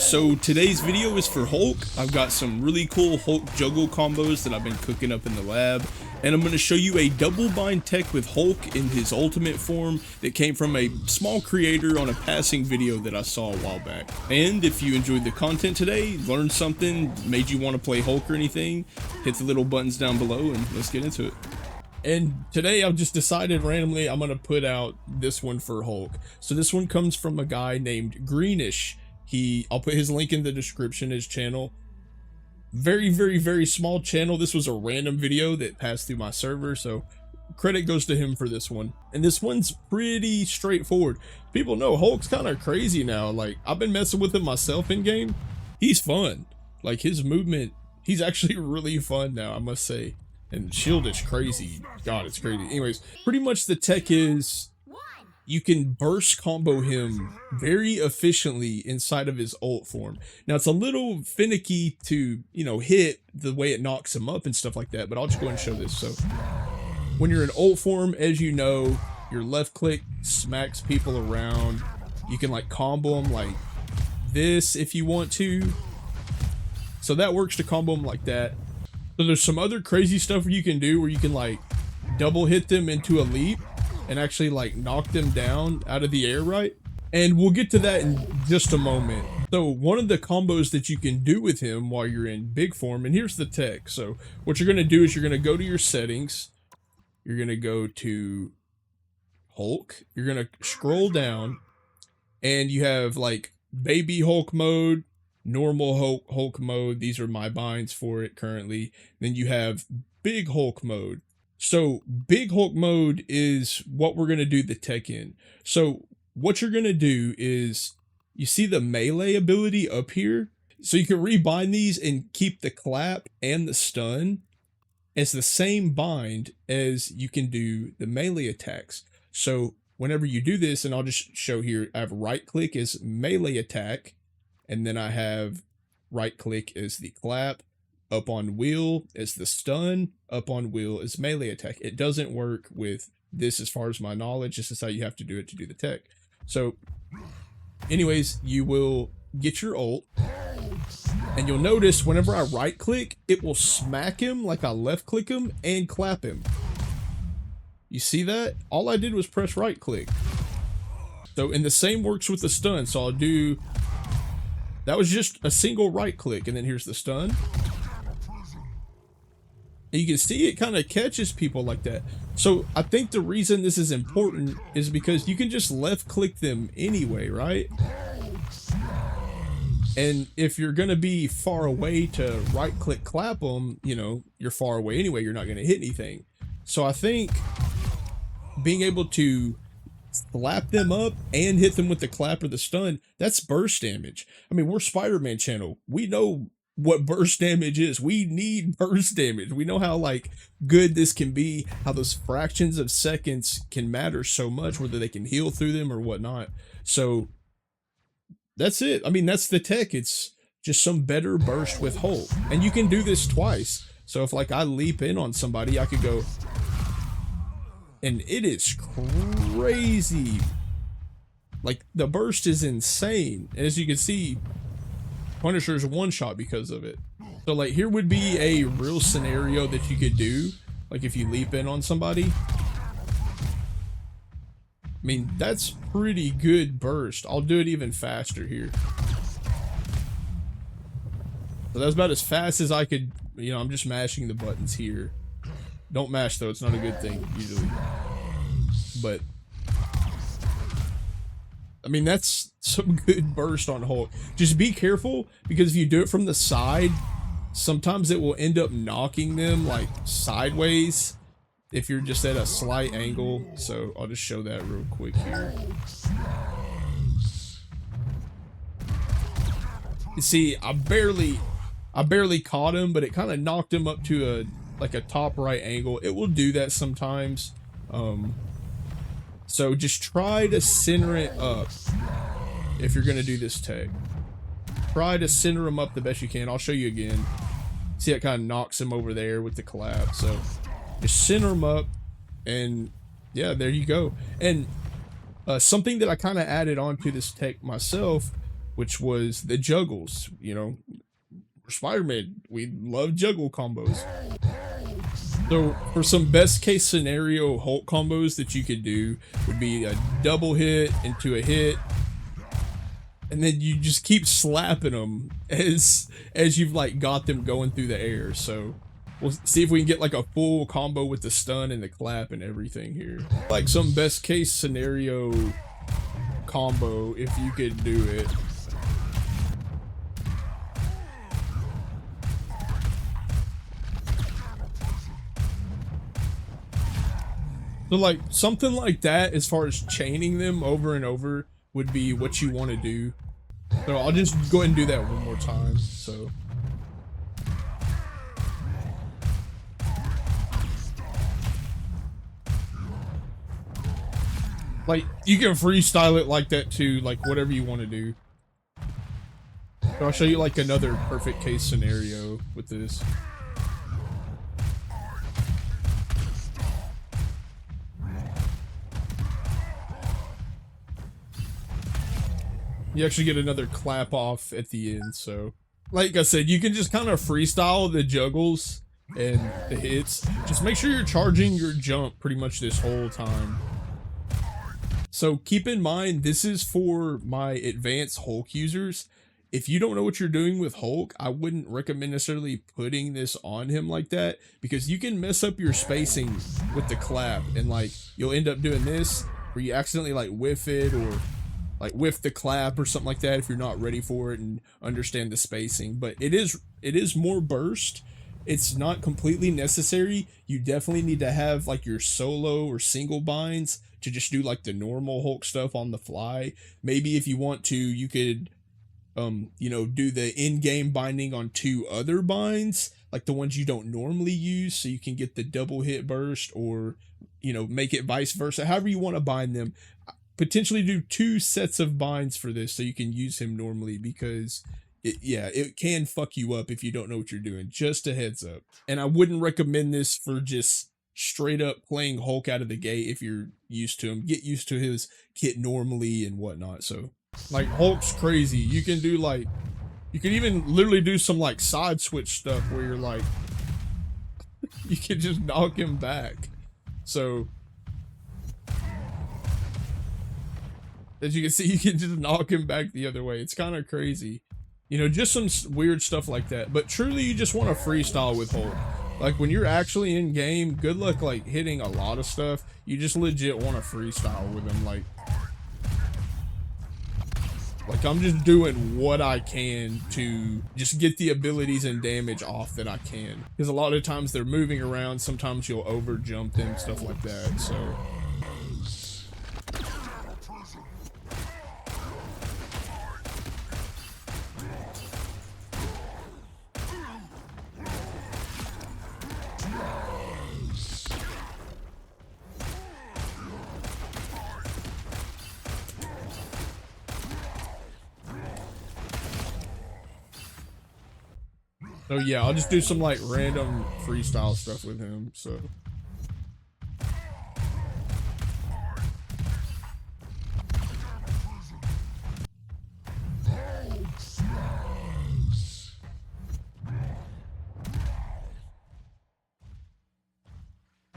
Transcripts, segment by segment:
So today's video is for Hulk. I've got some really cool Hulk juggle combos that I've been cooking up in the lab, and I'm going to show you a double bind tech with Hulk in his ultimate form that came from a small creator on a passing video that I saw a while back. And if you enjoyed the content today, learned something, made you want to play Hulk or anything, hit the little buttons down below and let's get into it. And today I've just decided randomly I'm going to put out this one for Hulk. So this one comes from a guy named Greenish. I'll put his link in the description, his channel. Very small channel. This was a random video that passed through my server, so credit goes to him for this one. And this one's pretty straightforward. People know Hulk's kind of crazy now. Like, I've been messing with him myself in game. He's fun. Like, his movement, he's actually really fun now, I must say. And shield is crazy. God, it's crazy. Anyways, pretty much the tech is you can burst combo him very efficiently inside of his ult form. Now, it's a little finicky to, hit the way it knocks him up and stuff like that, but I'll just go ahead and show this. So when you're in ult form, as you know, your left click smacks people around. You can like combo them like this if you want to. So that works to combo them like that. So there's some other crazy stuff you can do where you can like double hit them into a leap and actually like knock them down out of the air, right? And we'll get to that in just a moment. So one of the combos that you can do with him while you're in big form, and here's the tech. So what you're gonna do is you're gonna go to your settings, you're gonna go to Hulk, you're gonna scroll down, and you have like baby Hulk mode, normal Hulk mode. These are my binds for it currently. Then you have big Hulk mode. So big Hulk mode is what we're going to do the tech in. So what you're going to do is you see the melee ability up here. So you can rebind these and keep the clap and the stun as the same bind as you can do the melee attacks. So whenever you do this, and I'll just show here, I have right click as melee attack. And then I have right click as the clap, up on wheel as the stun, up on wheel as melee attack. It doesn't work with this as far as my knowledge. This is how you have to do it to do the tech. So anyways, you will get your ult and you'll notice whenever I right click, it will smack him like I left click him and clap him. You see that? All I did was press right click. So, and the same works with the stun. So I'll do, that was just a single right click, and then here's the stun. And you can see it kind of catches people like that. So I think the reason this is important is because you can just left click them anyway, right? And if you're going to be far away to right click clap them, you're far away anyway, you're not going to hit anything. So I think being able to slap them up and hit them with the clap or the stun, that's burst damage. I mean, we're Spider-Man channel. We know what burst damage is. We need burst damage. We know how like good this can be, how those fractions of seconds can matter so much, whether they can heal through them or whatnot. So that's it. I mean, that's the tech. It's just some better burst with Hulk. And you can do this twice. So if like I leap in on somebody, I could go, and it is crazy. Like the burst is insane. And as you can see, Punisher's one shot because of it. So like here would be a real scenario that you could do. Like if you leap in on somebody. I mean, that's pretty good burst. I'll do it even faster here. So that's about as fast as I could, I'm just mashing the buttons here. Don't mash though, it's not a good thing usually. But I mean, that's some good burst on Hulk. Just be careful, because if you do it from the side, sometimes it will end up knocking them like sideways if you're just at a slight angle. So I'll just show that real quick here. You see, I barely caught him, but it kind of knocked him up to a top right angle. It will do that sometimes. So just try to center it up if you're going to do this tech. Try to center him up the best you can. I'll show you again. See, it kind of knocks him over there with the collapse. So just center him up, and yeah, there you go. And something that I kind of added on to this tech myself which was the Juggles. You know, Spider-Man, we love juggle combos. So for some best case scenario Hulk combos that you could do would be a double hit into a hit, and then you just keep slapping them as you've like got them going through the air. So we'll see if we can get like a full combo with the stun and the clap and everything here. Like some best case scenario combo if you could do it. So like something like that, as far as chaining them over and over, would be what you want to do. So I'll just go ahead and do that one more time. So like you can freestyle it like that too, like whatever you want to do. So I'll show you like another perfect case scenario with this. You actually get another clap off at the end. So like I said, you can just kind of freestyle the juggles and the hits. Just make sure you're charging your jump pretty much this whole time. So keep in mind, this is for my advanced Hulk users. If you don't know what you're doing with Hulk, I wouldn't recommend necessarily putting this on him like that, because you can mess up your spacing with the clap, and like you'll end up doing this where you accidentally like whiff it, or like whiff the clap or something like that if you're not ready for it and understand the spacing. But it is more burst. It's not completely necessary. You definitely need to have like your solo or single binds to just do like the normal Hulk stuff on the fly. Maybe if you want to, you could you know, do the in-game binding on 2 other binds, like the ones you don't normally use, so you can get the double hit burst, or you know, make it vice versa, however you want to bind them. Potentially do 2 sets of binds for this so you can use him normally, because it can fuck you up if you don't know what you're doing. Just a heads up. And I wouldn't recommend this for just straight up playing Hulk out of the gate. If you're used to him, get used to his kit normally and whatnot. So like Hulk's crazy. You can do like, you can even literally do some like side switch stuff where you're like you can just knock him back. So as you can see, you can just knock him back the other way. It's kind of crazy. You know, just some weird stuff like that. But truly, you just want to freestyle with Hulk. Like, when you're actually in game, good luck, like, hitting a lot of stuff. You just legit want to freestyle with him. Like, I'm just doing what I can to just get the abilities and damage off that I can. Because a lot of times they're moving around. Sometimes you'll over jump them, stuff like that. So yeah, I'll just do some like random freestyle stuff with him. So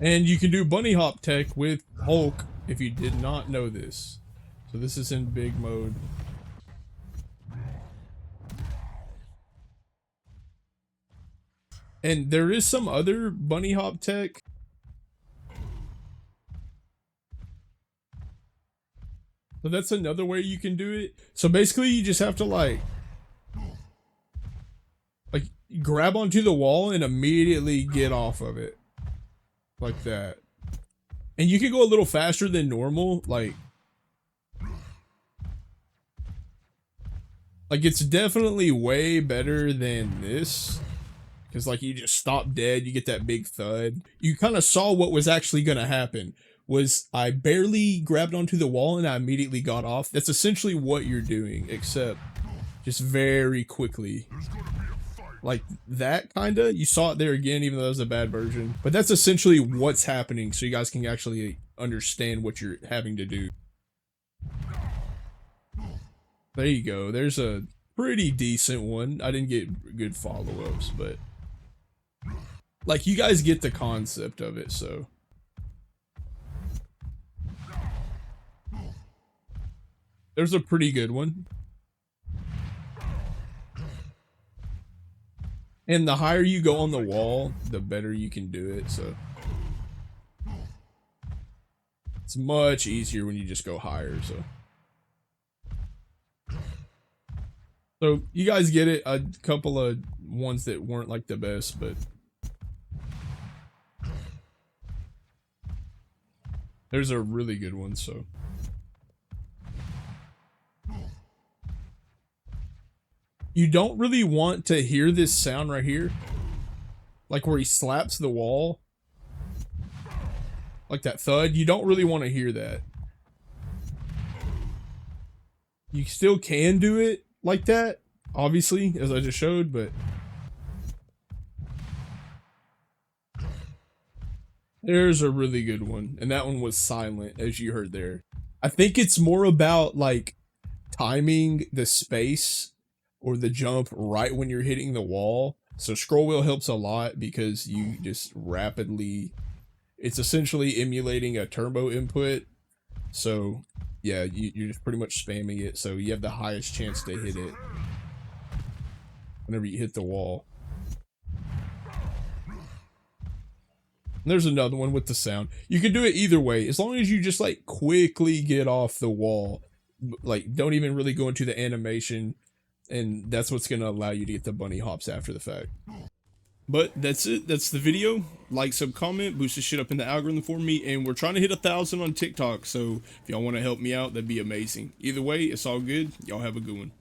and you can do bunny hop tech with Hulk if you did not know this. So this is in big mode. And there is some other bunny hop tech. So that's another way you can do it. So basically you just have to like grab onto the wall and immediately get off of it. Like that. And you can go a little faster than normal. Like it's definitely way better than this. Because like you just stop dead, you get that big thud. You kind of saw what was actually going to happen. Was I barely grabbed onto the wall and I immediately got off. That's essentially what you're doing, except just very quickly. Like that kinda. You saw it there again, even though that was a bad version. But that's essentially what's happening, so you guys can actually understand what you're having to do. There you go. There's a pretty decent one. I didn't get good follow-ups, but like you guys get the concept of it, so. There's a pretty good one. And the higher you go on the wall, the better you can do it, so. It's much easier when you just go higher, so. So, you guys get it. A couple of ones that weren't like the best, but. There's a really good one, so. You don't really want to hear this sound right here. Like where he slaps the wall. Like that thud. You don't really want to hear that. You still can do it like that, obviously, as I just showed, but there's a really good one. And that one was silent, as you heard there. I think it's more about like timing the space or the jump right when you're hitting the wall. So scroll wheel helps a lot because you just rapidly, it's essentially emulating a turbo input. So yeah, you're just pretty much spamming it. So you have the highest chance to hit it whenever you hit the wall. And there's another one with the sound. You can do it either way, as long as you just like quickly get off the wall. Like don't even really go into the animation. And that's what's going to allow you to get the bunny hops after the fact. But that's it. That's the video. Like, sub, comment, boost the shit up in the algorithm for me. And we're trying to hit 1,000 on TikTok. So if y'all want to help me out, that'd be amazing. Either way, it's all good. Y'all have a good one.